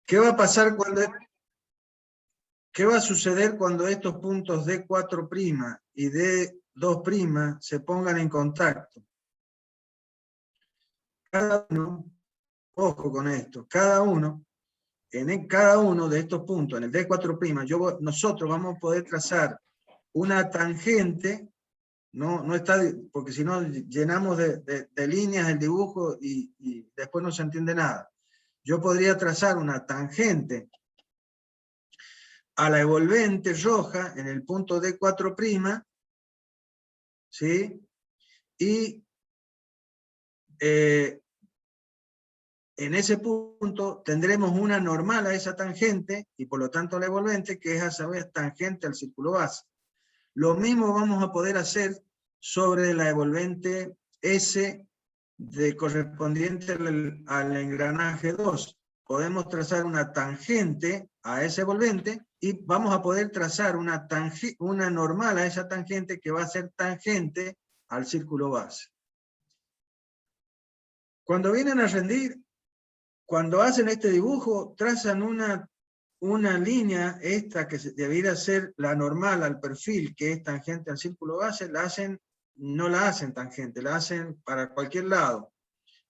¿Qué va a pasar cuando... ¿Qué va a suceder cuando estos puntos D4' y D2' se pongan en contacto? Cada uno, ojo con esto, cada uno de estos puntos, en el D4', nosotros vamos a poder trazar una tangente, no está, porque si no llenamos de líneas el dibujo y después no se entiende nada. Yo podría trazar una tangente a la envolvente roja en el punto D4', ¿sí? Y en ese punto tendremos una normal a esa tangente y por lo tanto la envolvente, que es a su vez tangente al círculo base. Lo mismo vamos a poder hacer sobre la envolvente S correspondiente al engranaje 2. Podemos trazar una tangente a esa envolvente y vamos a poder trazar una normal a esa tangente que va a ser tangente al círculo base. Cuando vienen a rendir, cuando hacen este dibujo, trazan una línea, esta que debiera ser la normal al perfil, que es tangente al círculo base, no la hacen tangente, la hacen para cualquier lado.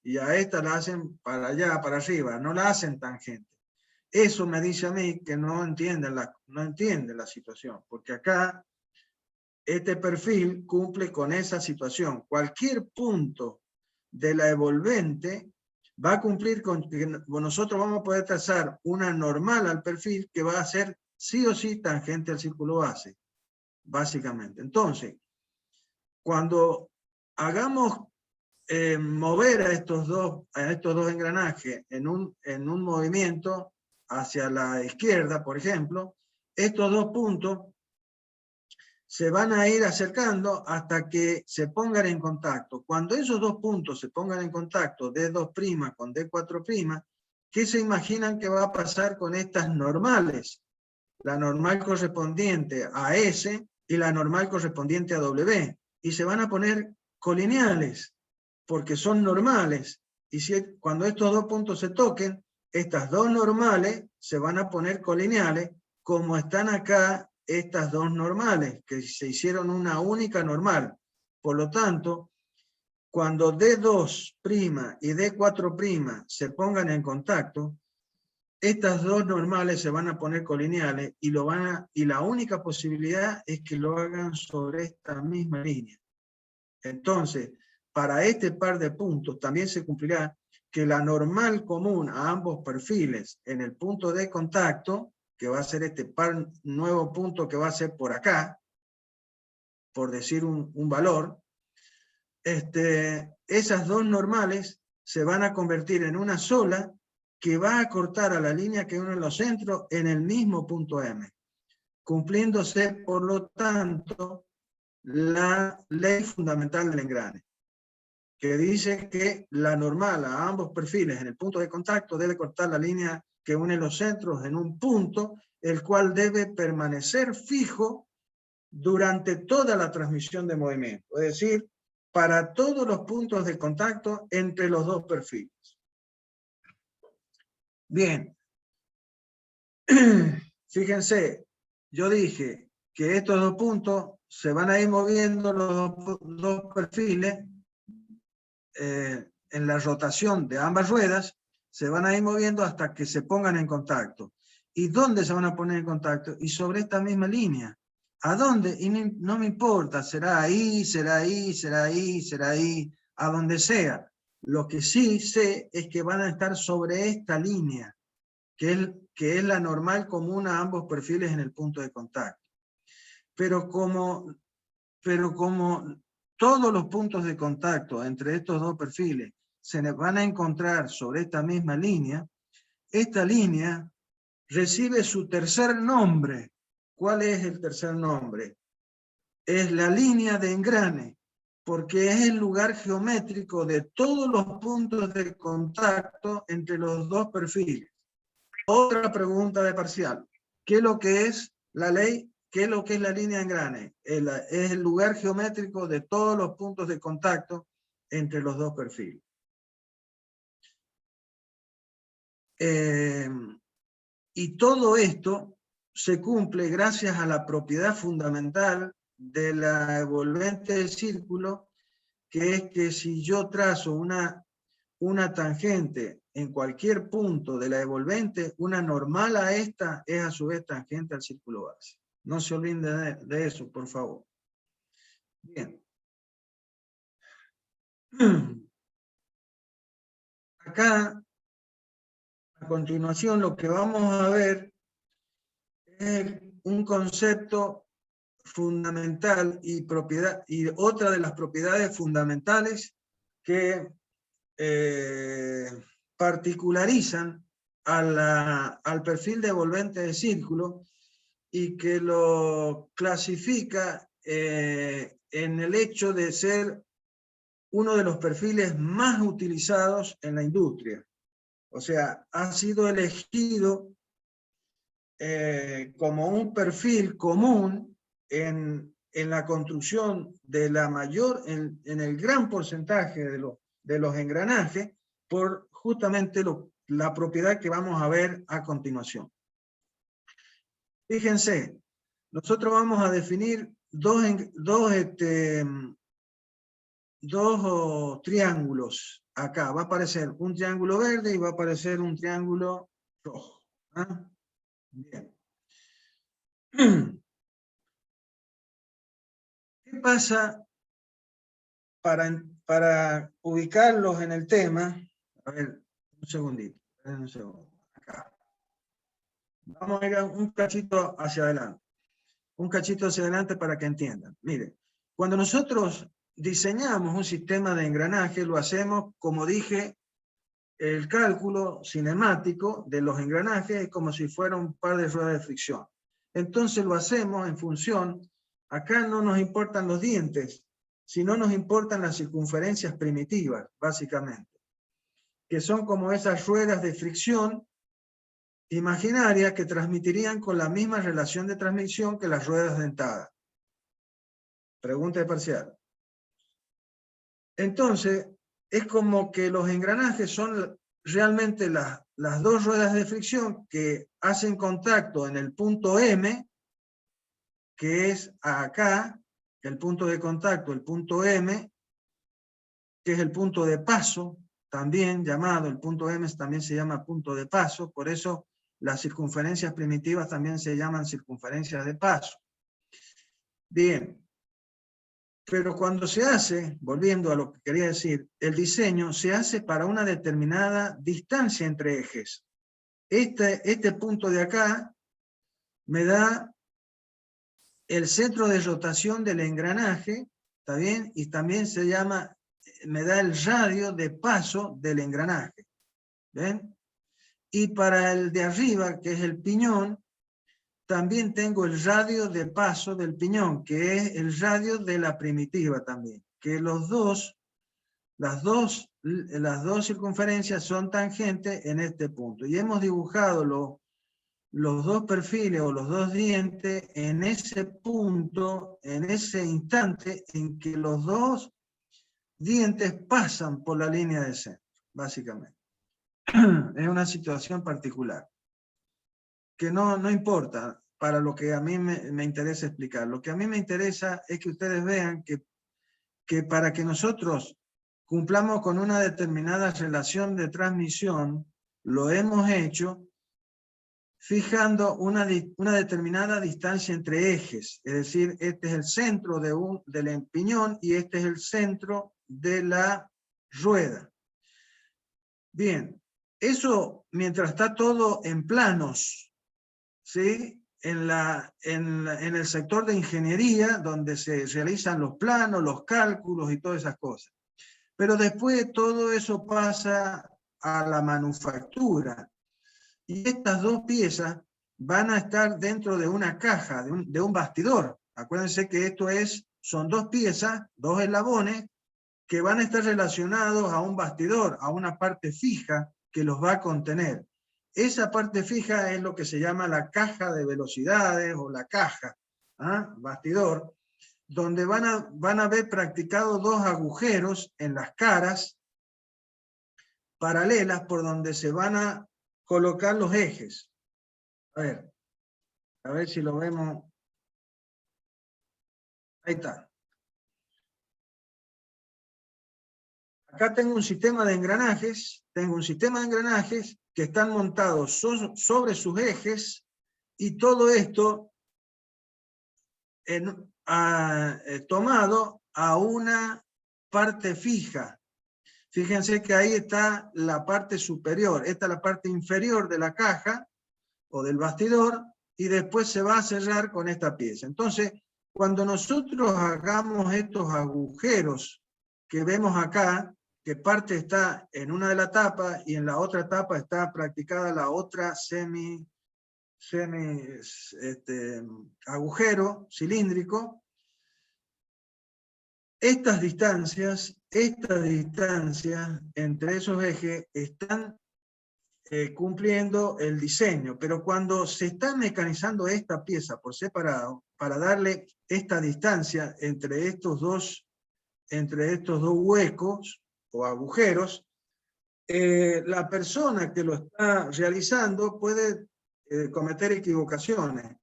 Y a esta la hacen para allá, para arriba, no la hacen tangente. Eso me dice a mí que no entienden la situación, porque acá este perfil cumple con esa situación. Cualquier punto de la envolvente va a cumplir con que nosotros vamos a poder trazar una normal al perfil que va a ser sí o sí tangente al círculo base, básicamente. Entonces, cuando hagamos mover a estos dos engranajes en un movimiento hacia la izquierda, por ejemplo, estos dos puntos se van a ir acercando hasta que se pongan en contacto. Cuando esos dos puntos se pongan en contacto, D2' con D4', ¿qué se imaginan que va a pasar con estas normales? La normal correspondiente a S y la normal correspondiente a W. Y se van a poner colineales, porque son normales. Y cuando estos dos puntos se toquen, estas dos normales se van a poner colineales, como están acá estas dos normales, que se hicieron una única normal. Por lo tanto, cuando D2' y D4' se pongan en contacto, estas dos normales se van a poner colineales y la única posibilidad es que lo hagan sobre esta misma línea. Entonces, para este par de puntos también se cumplirá que la normal común a ambos perfiles en el punto de contacto, que va a ser este nuevo punto que va a ser por acá, por decir un valor, esas dos normales se van a convertir en una sola que va a cortar a la línea que une los centros en el mismo punto M, cumpliéndose, por lo tanto, la ley fundamental del engrane, que dice que la normal a ambos perfiles en el punto de contacto debe cortar la línea que une los centros en un punto, el cual debe permanecer fijo durante toda la transmisión de movimiento, es decir, para todos los puntos de contacto entre los dos perfiles. Bien, fíjense, yo dije que estos dos puntos se van a ir moviendo los dos perfiles en la rotación de ambas ruedas, se van a ir moviendo hasta que se pongan en contacto. ¿Y dónde se van a poner en contacto? Y sobre esta misma línea. ¿A dónde? Y no me importa, será ahí, será ahí, será ahí, será ahí, a donde sea. Lo que sí sé es que van a estar sobre esta línea, que es la normal común a ambos perfiles en el punto de contacto. Pero como todos los puntos de contacto entre estos dos perfiles se van a encontrar sobre esta misma línea, esta línea recibe su tercer nombre. ¿Cuál es el tercer nombre? Es la línea de engrane, porque es el lugar geométrico de todos los puntos de contacto entre los dos perfiles. Otra pregunta de parcial. ¿Qué es lo que es la ley? ¿Qué es lo que es la línea de engrane? Es el lugar geométrico de todos los puntos de contacto entre los dos perfiles. Y todo esto se cumple gracias a la propiedad fundamental de la envolvente del círculo, que es que si yo trazo una tangente en cualquier punto de la envolvente, una normal a esta es a su vez tangente al círculo base. No se olviden de eso, por favor. Bien. Acá, a continuación, lo que vamos a ver es un concepto fundamental y otra de las propiedades fundamentales que particularizan al perfil de envolvente de círculo y que lo clasifica en el hecho de ser uno de los perfiles más utilizados en la industria. O sea, ha sido elegido como un perfil común en la construcción de la mayor, en el gran porcentaje de los engranajes, por justamente la propiedad que vamos a ver a continuación. Fíjense, nosotros vamos a definir dos triángulos acá. Va a aparecer un triángulo verde y va a aparecer un triángulo rojo. ¿Ah? Bien. ¿Qué pasa para ubicarlos en el tema? A ver, un segundito. Un segundo. Acá. Vamos a ir un cachito hacia adelante. Un cachito hacia adelante para que entiendan. Mire, cuando nosotros diseñamos un sistema de engranaje, lo hacemos, como dije, el cálculo cinemático de los engranajes es como si fuera un par de ruedas de fricción. Entonces lo hacemos en función, acá no nos importan los dientes, sino nos importan las circunferencias primitivas, básicamente, que son como esas ruedas de fricción imaginarias que transmitirían con la misma relación de transmisión que las ruedas dentadas. Pregunta de parcial. Entonces, es como que los engranajes son realmente las dos ruedas de fricción que hacen contacto en el punto M, que es acá, el punto de contacto, el punto M, que es el punto de paso, también llamado, el punto M también se llama punto de paso, por eso las circunferencias primitivas también se llaman circunferencias de paso. Bien. Pero cuando se hace, volviendo a lo que quería decir, el diseño se hace para una determinada distancia entre ejes. Este punto de acá me da el centro de rotación del engranaje, ¿está bien? Y también me da el radio de paso del engranaje, ¿ven? Y para el de arriba, que es el piñón, también tengo el radio de paso del piñón, que es el radio de la primitiva también, que las dos circunferencias son tangentes en este punto. Y hemos dibujado los dos perfiles o los dos dientes en ese punto, en ese instante en que los dos dientes pasan por la línea de centro, básicamente. Es una situación particular, que no importa para lo que a mí me interesa explicar. Lo que a mí me interesa es que ustedes vean que para que nosotros cumplamos con una determinada relación de transmisión, lo hemos hecho fijando una determinada distancia entre ejes, es decir, este es el centro del piñón y este es el centro de la rueda. Bien, eso mientras está todo en planos, ¿sí? En el sector de ingeniería, donde se realizan los planos, los cálculos y todas esas cosas. Pero después todo eso pasa a la manufactura. Y estas dos piezas van a estar dentro de una caja, de un bastidor. Acuérdense que son dos piezas, dos eslabones, que van a estar relacionados a un bastidor, a una parte fija que los va a contener. Esa parte fija es lo que se llama la caja de velocidades o la caja, bastidor, donde van a haber practicado dos agujeros en las caras paralelas por donde se van a colocar los ejes. A ver si lo vemos. Ahí está. Acá tengo un sistema de engranajes, que están montados sobre sus ejes, y todo esto tomado a una parte fija. Fíjense que ahí está la parte superior, esta es la parte inferior de la caja o del bastidor, y después se va a cerrar con esta pieza. Entonces, cuando nosotros hagamos estos agujeros que vemos acá, que parte está en una de las tapas y en la otra tapa está practicada la otra agujero cilíndrico, estas distancias entre esos ejes están cumpliendo el diseño, pero cuando se está mecanizando esta pieza por separado, para darle esta distancia entre estos dos huecos o agujeros, la persona que lo está realizando puede cometer equivocaciones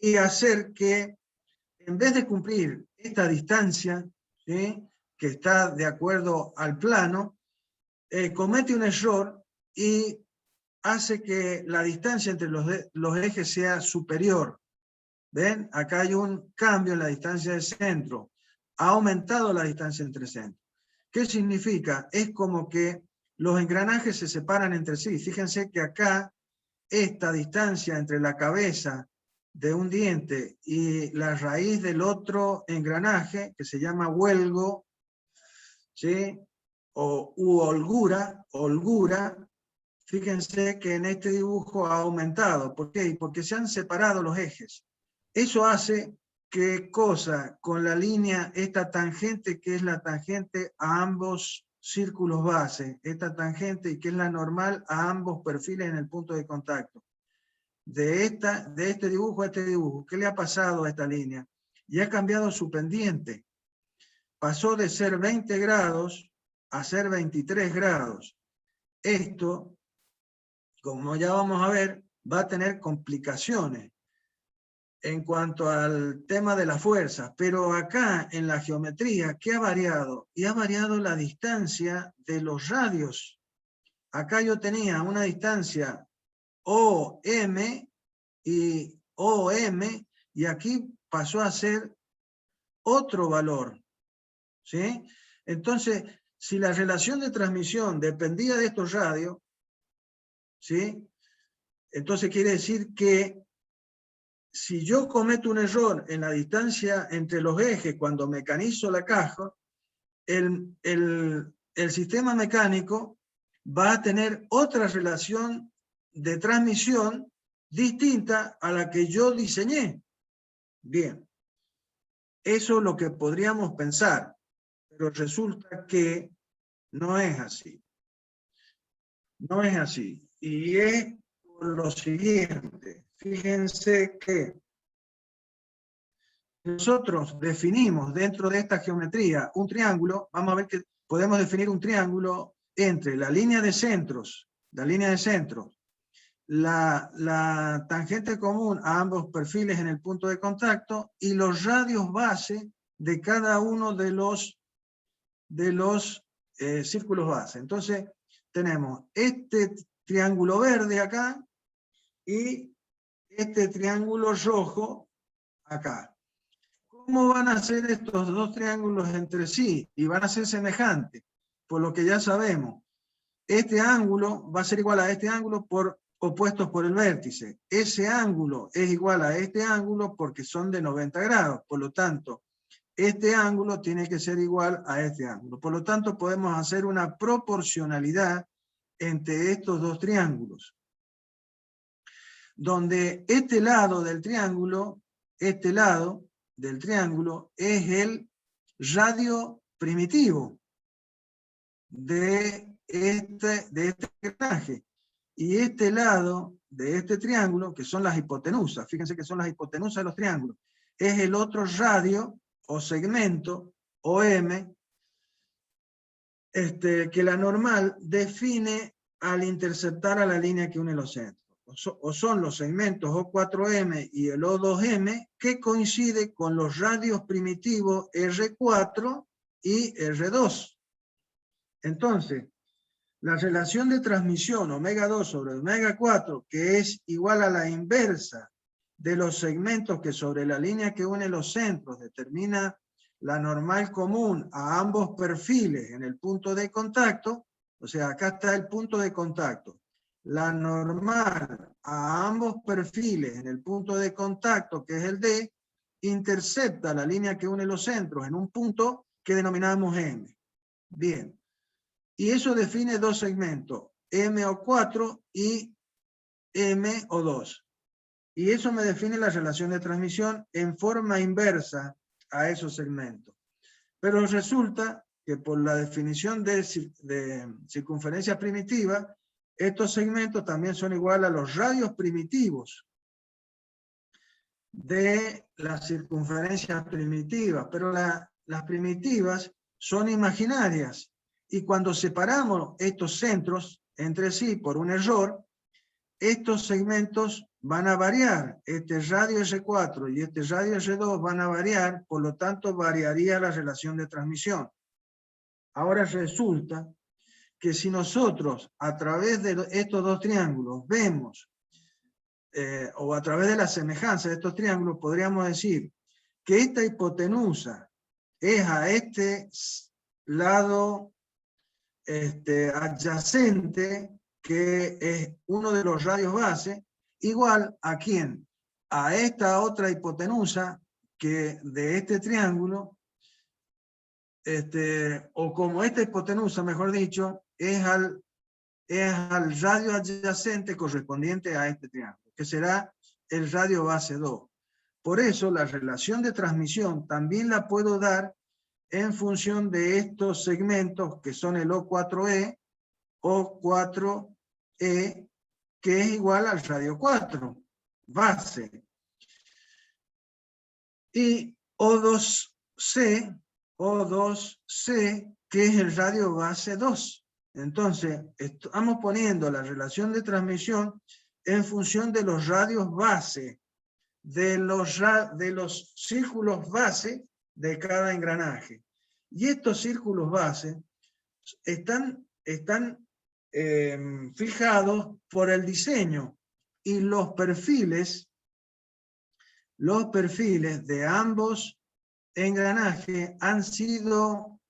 y hacer que, en vez de cumplir esta distancia, ¿sí?, que está de acuerdo al plano, comete un error y hace que la distancia entre los ejes sea superior. ¿Ven? Acá hay un cambio en la distancia de centro. Ha aumentado la distancia entre centros. ¿Qué significa? Es como que los engranajes se separan entre sí. Fíjense que acá esta distancia entre la cabeza de un diente y la raíz del otro engranaje, que se llama huelgo, ¿sí?, u holgura, fíjense que en este dibujo ha aumentado. ¿Por qué? Porque se han separado los ejes. Eso hace que con la línea, esta tangente que es la tangente a ambos círculos base, esta tangente y que es la normal a ambos perfiles en el punto de contacto. De este dibujo a este dibujo, ¿qué le ha pasado a esta línea? Y ha cambiado su pendiente. Pasó de ser 20 grados a ser 23 grados. Esto, como ya vamos a ver, va a tener complicaciones en cuanto al tema de la fuerza, pero acá en la geometría, ¿qué ha variado? Y ha variado la distancia de los radios. Acá yo tenía una distancia OM y OM, y aquí pasó a ser otro valor, ¿sí? Entonces, si la relación de transmisión dependía de estos radios, ¿sí?, entonces quiere decir que si yo cometo un error en la distancia entre los ejes cuando mecanizo la caja, el sistema mecánico va a tener otra relación de transmisión distinta a la que yo diseñé. Bien, eso es lo que podríamos pensar, pero resulta que no es así. No es así. Y es por lo siguiente. Fíjense que nosotros definimos dentro de esta geometría un triángulo. Vamos a ver que podemos definir un triángulo entre la línea de centros, la tangente común a ambos perfiles en el punto de contacto y los radios base de cada uno de los círculos base. Entonces tenemos este triángulo verde acá y este triángulo rojo acá. ¿Cómo van a ser estos dos triángulos entre sí? Y van a ser semejantes, por lo que ya sabemos. Este ángulo va a ser igual a este ángulo por opuestos por el vértice. Ese ángulo es igual a este ángulo porque son de 90 grados. Por lo tanto, este ángulo tiene que ser igual a este ángulo. Por lo tanto, podemos hacer una proporcionalidad entre estos dos triángulos, donde este lado del triángulo es el radio primitivo de este engranaje. Y este lado de este triángulo, que son las hipotenusas, fíjense que son las hipotenusas de los triángulos, es el otro radio o segmento OM, que la normal define al interceptar a la línea que une los centros. O son los segmentos O4M y el O2M que coincide con los radios primitivos R4 y R2. Entonces, la relación de transmisión omega 2 sobre omega 4, que es igual a la inversa de los segmentos que sobre la línea que une los centros determina la normal común a ambos perfiles en el punto de contacto, o sea, acá está el punto de contacto. La normal a ambos perfiles en el punto de contacto, que es el D, intercepta la línea que une los centros en un punto que denominamos M. Bien. Y eso define dos segmentos, MO4 y MO2. Y eso me define la relación de transmisión en forma inversa a esos segmentos. Pero resulta que por la definición de circunferencia primitiva, estos segmentos también son iguales a los radios primitivos de las circunferencias primitivas, pero las primitivas son imaginarias. Y cuando separamos estos centros entre sí por un error, estos segmentos van a variar. Este radio R4 y este radio R2 van a variar, por lo tanto variaría la relación de transmisión. Ahora resulta que si nosotros a través de estos dos triángulos vemos, o a través de la semejanza de estos triángulos, podríamos decir que esta hipotenusa es a este lado adyacente, que es uno de los radios base, igual a quién, a esta otra hipotenusa que de este triángulo, o como esta hipotenusa, mejor dicho, es al radio adyacente correspondiente a este triángulo, que será el radio base 2. Por eso la relación de transmisión también la puedo dar en función de estos segmentos que son el O4E, O4E, que es igual al radio 4, base. Y O2C, que es el radio base 2. Entonces, estamos poniendo la relación de transmisión en función de los radios base, de los círculos base de cada engranaje. Y estos círculos base están fijados por el diseño, y los perfiles de ambos engranajes han sido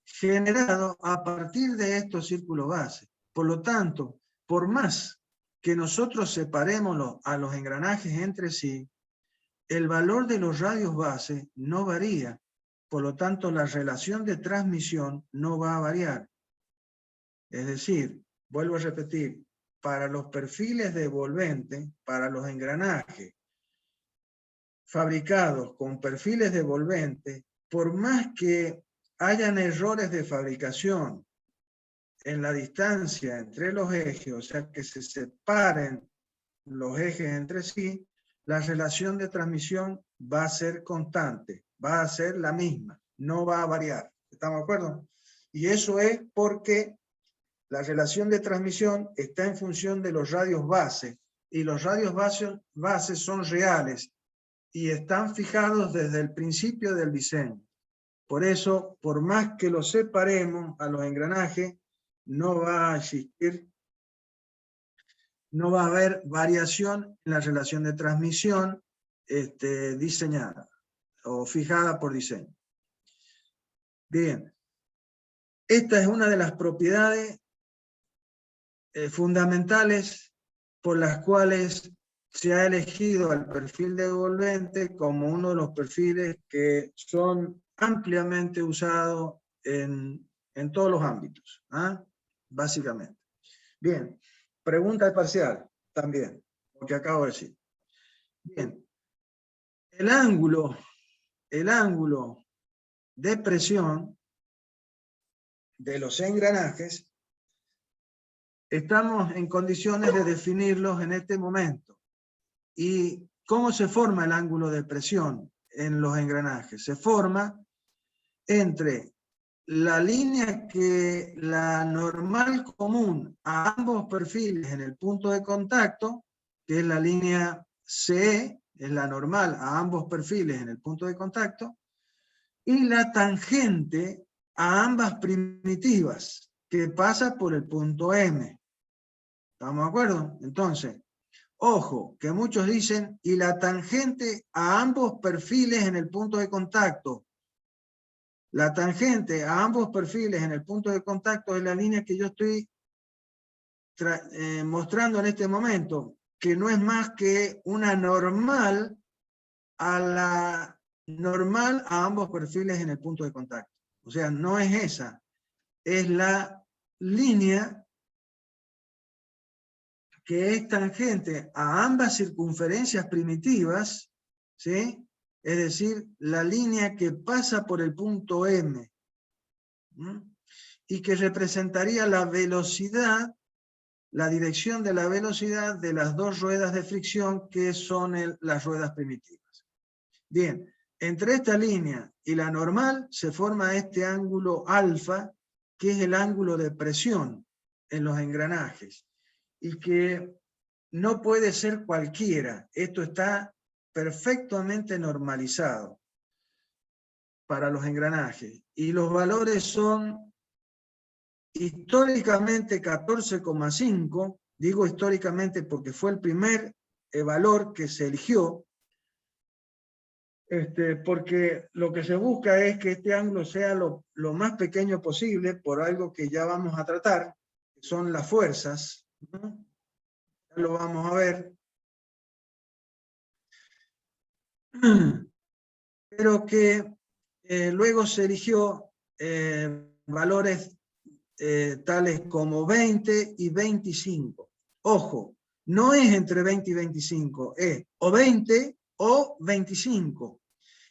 generados a partir de estos círculos base. Por lo tanto, por más que nosotros separemos a los engranajes entre sí, el valor de los radios base no varía. Por lo tanto, la relación de transmisión no va a variar. Es decir, vuelvo a repetir, para los perfiles de envolvente, para los engranajes fabricados con perfiles de envolvente, por más que hayan errores de fabricación en la distancia entre los ejes, o sea que se separen los ejes entre sí, la relación de transmisión va a ser constante, va a ser la misma, no va a variar. ¿Estamos de acuerdo? Y eso es porque la relación de transmisión está en función de los radios base, y los radios base son reales y están fijados desde el principio del diseño. Por eso, por más que los separemos a los engranajes, no va a existir, no va a haber variación en la relación de transmisión diseñada o fijada por diseño. Bien, esta es una de las propiedades fundamentales por las cuales se ha elegido al perfil de envolvente como uno de los perfiles que son ampliamente usados en todos los ámbitos, básicamente. Bien, pregunta parcial también, lo que acabo de decir. Bien, el ángulo de presión de los engranajes estamos en condiciones de definirlos en este momento. ¿Y cómo se forma el ángulo de presión en los engranajes? Se forma entre la línea que la normal común a ambos perfiles en el punto de contacto, que es la línea CE, es la normal a ambos perfiles en el punto de contacto, y la tangente a ambas primitivas, que pasa por el punto M. ¿Estamos de acuerdo? Entonces, ojo, que muchos dicen, y la tangente a ambos perfiles en el punto de contacto. La tangente a ambos perfiles en el punto de contacto es la línea que yo estoy mostrando en este momento, que no es más que una normal a ambos perfiles en el punto de contacto. O sea, no es esa, es la línea que es tangente a ambas circunferencias primitivas, ¿sí? Es decir, la línea que pasa por el punto M, ¿sí? Y que representaría la velocidad, la dirección de la velocidad de las dos ruedas de fricción que son las ruedas primitivas. Bien, entre esta línea y la normal se forma este ángulo alfa, que es el ángulo de presión en los engranajes, y que no puede ser cualquiera. Esto está perfectamente normalizado para los engranajes, y los valores son históricamente 14,5, digo históricamente porque fue el primer valor que se eligió, porque lo que se busca es que este ángulo sea lo más pequeño posible, por algo que ya vamos a tratar, que son las fuerzas, ¿no? Ya lo vamos a ver. Pero que luego se eligió valores tales como 20 y 25. Ojo, no es entre 20 y 25, es o 20 o 25.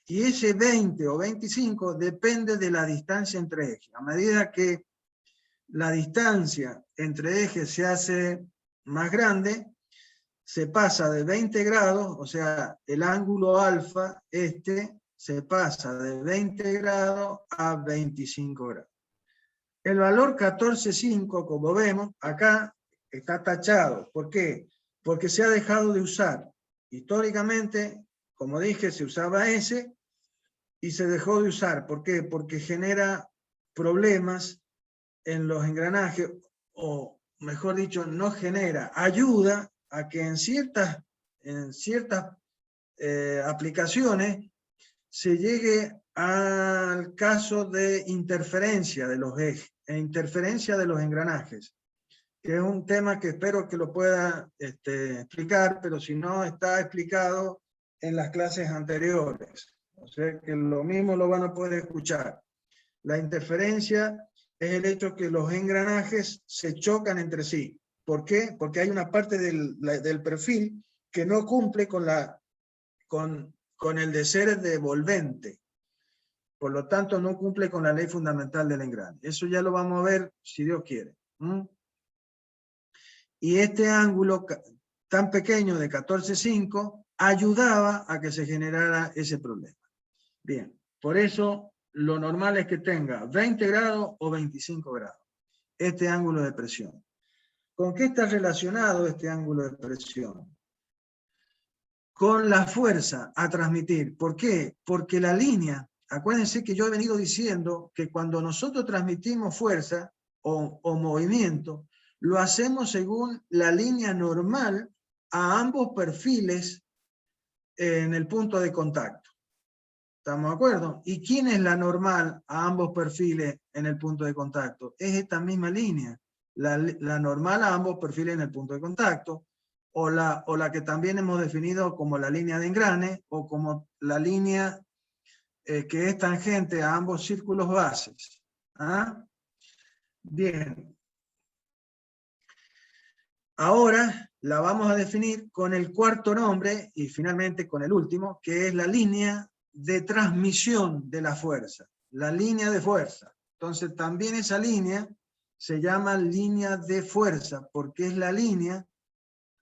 Y ese 20 o 25 depende de la distancia entre ejes. A medida que la distancia entre ejes se hace más grande, se pasa de 20 grados, o sea, el ángulo alfa, se pasa de 20 grados a 25 grados. El valor 14,5, como vemos, acá está tachado. ¿Por qué? Porque se ha dejado de usar. Históricamente, como dije, se usaba ese y se dejó de usar. ¿Por qué? Porque genera problemas en los engranajes, o mejor dicho, no genera, ayuda a que en ciertas aplicaciones se llegue al caso de interferencia de los ejes, e interferencia de los engranajes, que es un tema que espero que lo pueda explicar, pero si no está explicado en las clases anteriores. O sea que lo mismo lo van a poder escuchar. La interferencia es el hecho que los engranajes se chocan entre sí. ¿Por qué? Porque hay una parte del perfil que no cumple con el de ser devolvente. Por lo tanto, no cumple con la ley fundamental del engrane. Eso ya lo vamos a ver si Dios quiere. Y este ángulo tan pequeño de 14,5 ayudaba a que se generara ese problema. Bien, por eso lo normal es que tenga 20 grados o 25 grados, este ángulo de presión. ¿Con qué está relacionado este ángulo de presión? Con la fuerza a transmitir. ¿Por qué? Porque la línea, acuérdense que yo he venido diciendo que cuando nosotros transmitimos fuerza o movimiento, lo hacemos según la línea normal a ambos perfiles en el punto de contacto. ¿Estamos de acuerdo? ¿Y quién es la normal a ambos perfiles en el punto de contacto? Es esta misma línea, la normal a ambos perfiles en el punto de contacto, o la que también hemos definido como la línea de engrane, o como la línea que es tangente a ambos círculos bases. ¿Ah? Bien. Ahora la vamos a definir con el cuarto nombre, y finalmente con el último, que es la línea de transmisión de la fuerza, la línea de fuerza. Entonces también esa línea se llama línea de fuerza, porque es la línea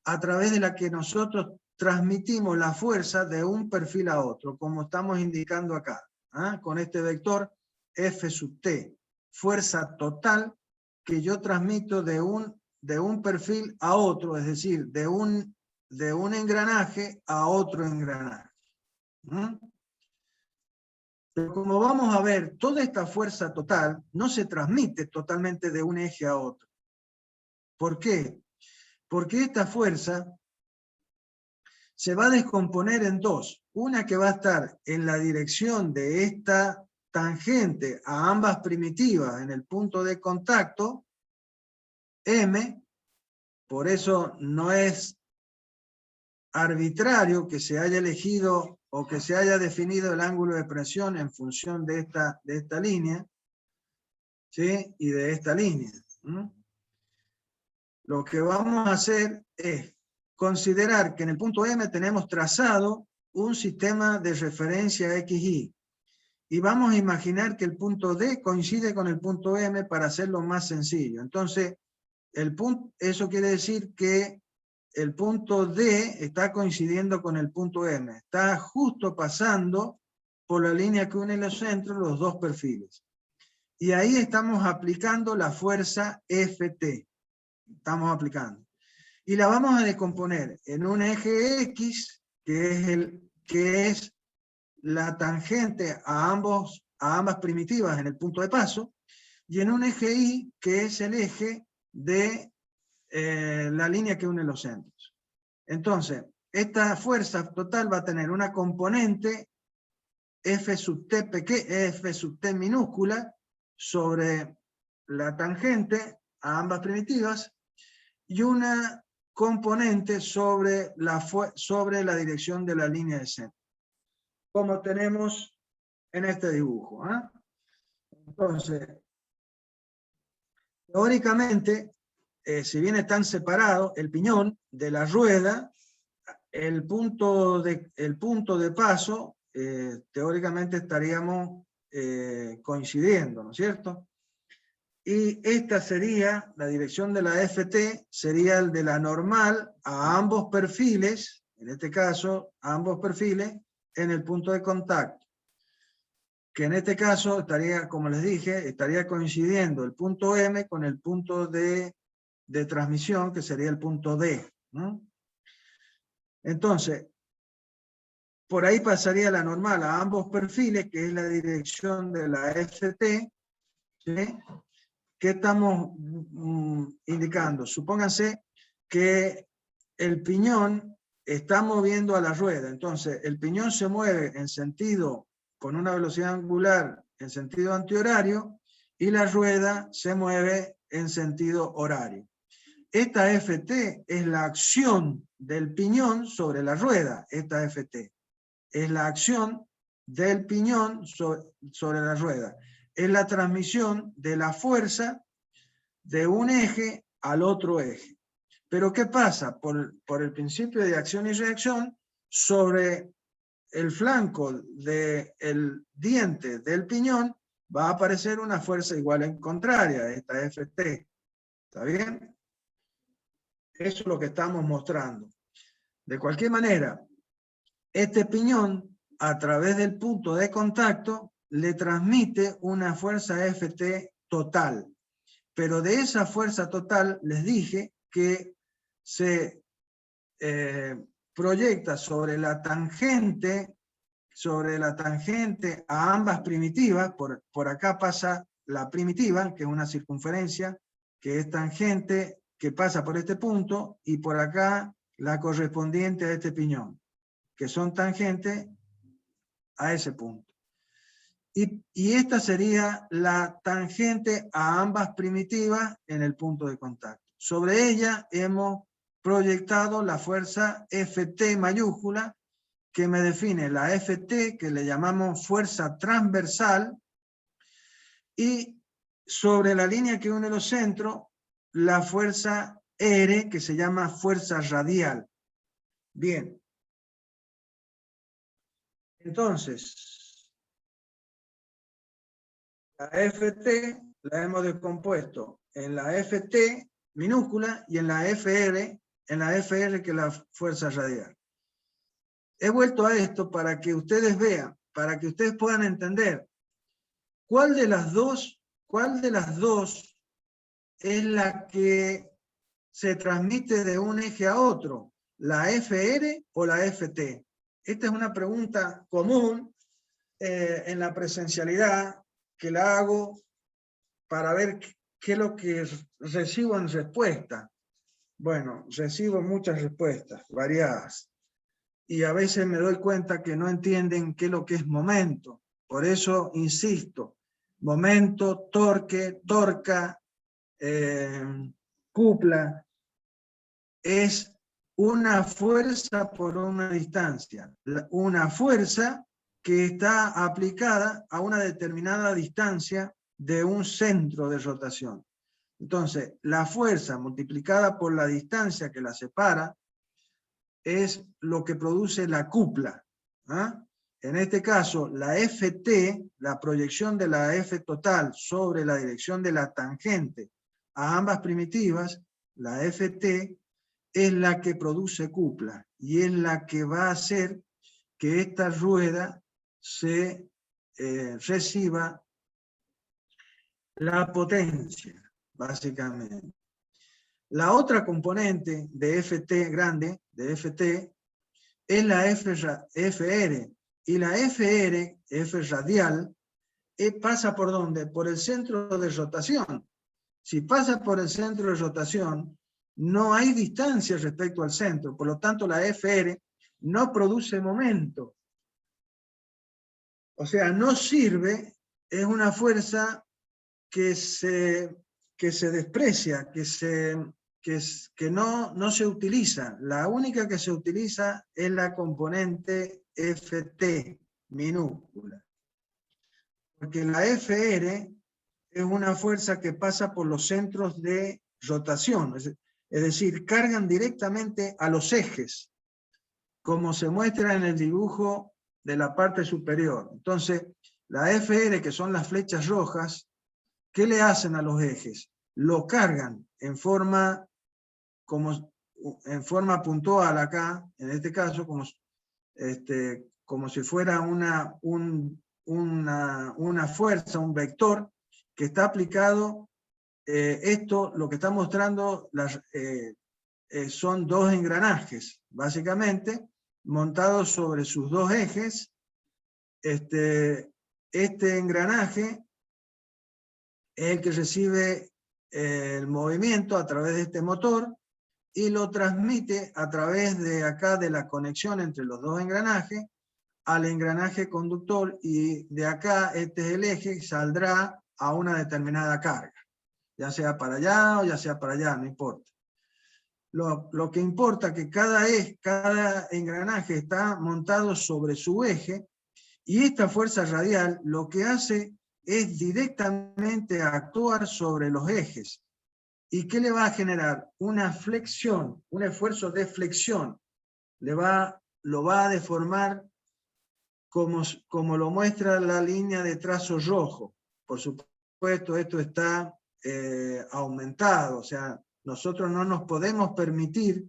a través de la que nosotros transmitimos la fuerza de un perfil a otro, como estamos indicando acá, ¿ah? Con este vector F sub t. fuerza total que yo transmito de un perfil a otro, es decir, de un engranaje a otro engranaje. Pero como vamos a ver, toda esta fuerza total no se transmite totalmente de un eje a otro. ¿Por qué? Porque esta fuerza se va a descomponer en dos. Una que va a estar en la dirección de esta tangente a ambas primitivas en el punto de contacto, M, por eso no es arbitrario que se haya elegido o que se haya definido el ángulo de presión en función de esta línea, ¿sí? Y de esta línea. Lo que vamos a hacer es considerar que en el punto M tenemos trazado un sistema de referencia XY. Y vamos a imaginar que el punto D coincide con el punto M para hacerlo más sencillo. Entonces, eso quiere decir que el punto D está coincidiendo con el punto M. Está justo pasando por la línea que une los centros, los dos perfiles. Y ahí estamos aplicando la fuerza Ft. Estamos aplicando. Y la vamos a descomponer en un eje X, que es la tangente a ambas primitivas en el punto de paso, y en un eje Y, que es el eje de la línea que une los centros. Entonces, esta fuerza total va a tener una componente F sub T minúscula sobre la tangente a ambas primitivas y una componente sobre la dirección de la línea de centro, como tenemos en este dibujo. Entonces, teóricamente, si bien están separados, el piñón de la rueda, el punto de paso, teóricamente estaríamos coincidiendo, ¿no es cierto? Y esta sería, la dirección de la FT, sería el de la normal a ambos perfiles, en este caso, ambos perfiles, en el punto de contacto. Que en este caso estaría, como les dije, estaría coincidiendo el punto M con el punto de transmisión, que sería el punto D, ¿no? Entonces, por ahí pasaría la normal a ambos perfiles, que es la dirección de la FT, ¿sí? ¿Qué estamos indicando? Supónganse que el piñón está moviendo a la rueda. Entonces, el piñón se mueve en sentido, con una velocidad angular en sentido antihorario, y la rueda se mueve en sentido horario. Esta FT es la acción del piñón sobre la rueda. Esta FT es la acción del piñón sobre la rueda. Es la transmisión de la fuerza de un eje al otro eje. Pero ¿qué pasa? Por el principio de acción y reacción, sobre el flanco del diente del piñón va a aparecer una fuerza igual en contraria, esta Ft. ¿Está bien? Eso es lo que estamos mostrando. De cualquier manera, este piñón, a través del punto de contacto, le transmite una fuerza Ft total. Pero de esa fuerza total, les dije que se proyecta sobre la tangente a ambas primitivas. Por acá pasa la primitiva, que es una circunferencia, que es tangente, que pasa por este punto, y por acá la correspondiente a este piñón, que son tangentes a ese punto. Y esta sería la tangente a ambas primitivas en el punto de contacto. Sobre ella hemos proyectado la fuerza Ft mayúscula, que me define la Ft, que le llamamos fuerza transversal, y sobre la línea que une los centros, la fuerza R, que se llama fuerza radial. Bien. Entonces, la Ft la hemos descompuesto en la Ft minúscula y en la FR que es la fuerza radial. He vuelto a esto para que ustedes vean, para que ustedes puedan entender cuál de las dos ¿cuál de las dos es la que se transmite de un eje a otro? ¿La FR o la FT? Esta es una pregunta común en la presencialidad, que la hago para ver qué es lo que recibo en respuesta. Bueno, recibo muchas respuestas, variadas. Y a veces me doy cuenta que no entienden qué es lo que es momento. Por eso insisto, momento, torque, torca, cupla, es una fuerza por una distancia. Una fuerza que está aplicada a una determinada distancia de un centro de rotación. Entonces, la fuerza multiplicada por la distancia que la separa es lo que produce la cupla. ¿Ah? En este caso, la FT, la proyección de la F total sobre la dirección de la tangente a ambas primitivas, la FT, es la que produce cupla y es la que va a hacer que esta rueda se reciba la potencia, básicamente. La otra componente de FT grande, de FT, es la FR. Y la FR, F radial, pasa por ¿dónde? Por el centro de rotación. Si pasa por el centro de rotación, no hay distancia respecto al centro. Por lo tanto, la FR no produce momento. O sea, no sirve, es una fuerza que se desprecia, que no se utiliza. La única que se utiliza es la componente FT minúscula. Porque la FR es una fuerza que pasa por los centros de rotación, es decir, cargan directamente a los ejes, como se muestra en el dibujo de la parte superior. Entonces, la FR, que son las flechas rojas, ¿qué le hacen a los ejes? Lo cargan en forma puntual acá, en este caso, como si fuera una fuerza, un vector, que está aplicado. Esto, lo que está mostrando, son dos engranajes, básicamente, montados sobre sus dos ejes. Este engranaje es el que recibe el movimiento a través de este motor y lo transmite a través de acá, de la conexión entre los dos engranajes, al engranaje conductor, y de acá, este es el eje, y saldrá a una determinada carga, ya sea para allá o ya sea para allá, no importa. Lo que importa es que cada engranaje está montado sobre su eje, y esta fuerza radial lo que hace es directamente actuar sobre los ejes. ¿Y qué le va a generar? Una flexión, un esfuerzo de flexión. Lo va a deformar como lo muestra la línea de trazo rojo. Por supuesto, esto está aumentado, o sea, nosotros no nos podemos permitir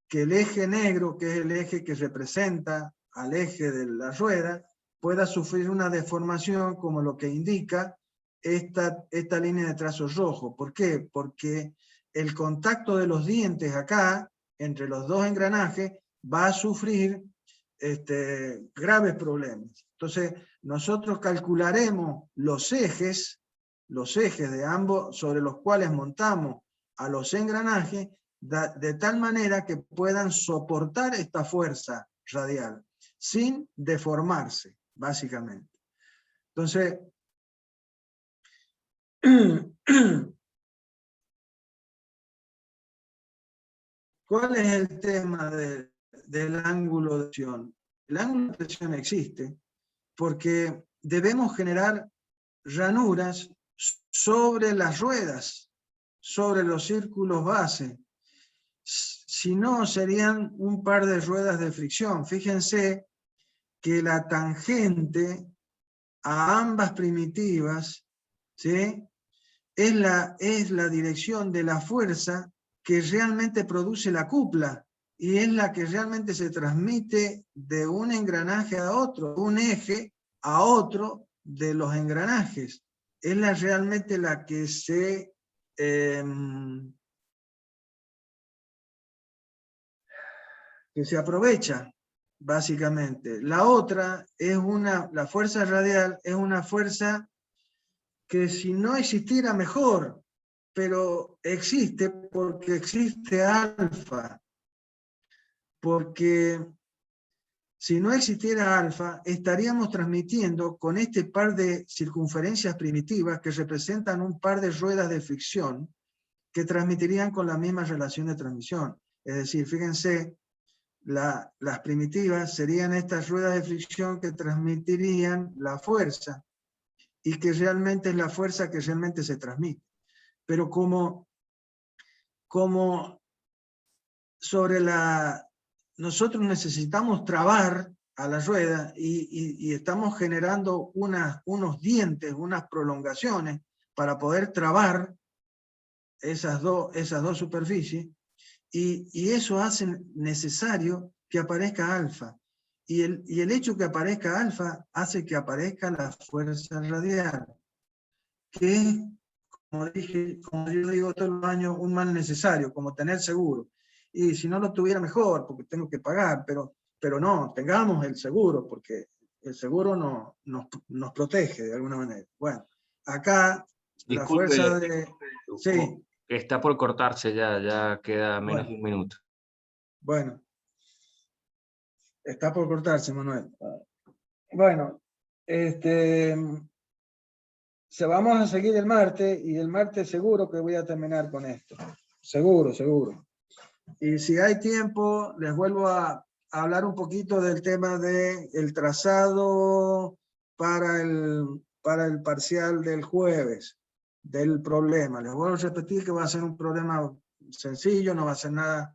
que el eje negro, que es el eje que representa al eje de la rueda, pueda sufrir una deformación como lo que indica esta línea de trazo rojo. ¿Por qué? Porque el contacto de los dientes acá, entre los dos engranajes, va a sufrir graves problemas. Entonces, nosotros calcularemos los ejes de ambos sobre los cuales montamos a los engranajes, de tal manera que puedan soportar esta fuerza radial, sin deformarse, básicamente. Entonces, ¿cuál es el tema del ángulo de presión? El ángulo de presión existe porque debemos generar ranuras sobre las ruedas, sobre los círculos base. Si no, serían un par de ruedas de fricción. Fíjense que la tangente a ambas primitivas, ¿sí?, es la dirección de la fuerza que realmente produce la cupla, y es la que realmente se transmite de un engranaje a otro, un eje a otro de los engranajes. es realmente la que se aprovecha, básicamente. La otra es la fuerza radial es una fuerza que si no existiera mejor, pero existe porque existe alfa. Porque si no existiera alfa, estaríamos transmitiendo con este par de circunferencias primitivas que representan un par de ruedas de fricción que transmitirían con la misma relación de transmisión. Es decir, fíjense, las primitivas serían estas ruedas de fricción que transmitirían la fuerza y que realmente es la fuerza que realmente se transmite. Pero como sobre nosotros necesitamos trabar a la rueda y estamos generando unos dientes, unas prolongaciones para poder trabar esas dos superficies, y eso hace necesario que aparezca alfa. Y el hecho que aparezca alfa hace que aparezca la fuerza radial, que es, como yo digo todos los años, un mal necesario, como tener seguro. Y si no lo tuviera mejor, porque tengo que pagar, pero no, tengamos el seguro, porque el seguro nos protege de alguna manera. Bueno, acá la Disculpe, fuerza de... Sí. Está por cortarse ya queda menos de un minuto. Bueno, está por cortarse, Manuel. Bueno, vamos a seguir el martes, y el martes seguro que voy a terminar con esto. Seguro, seguro. Y si hay tiempo, les vuelvo a hablar un poquito del tema del trazado para el parcial del jueves, del problema. Les vuelvo a repetir que va a ser un problema sencillo, no va a ser nada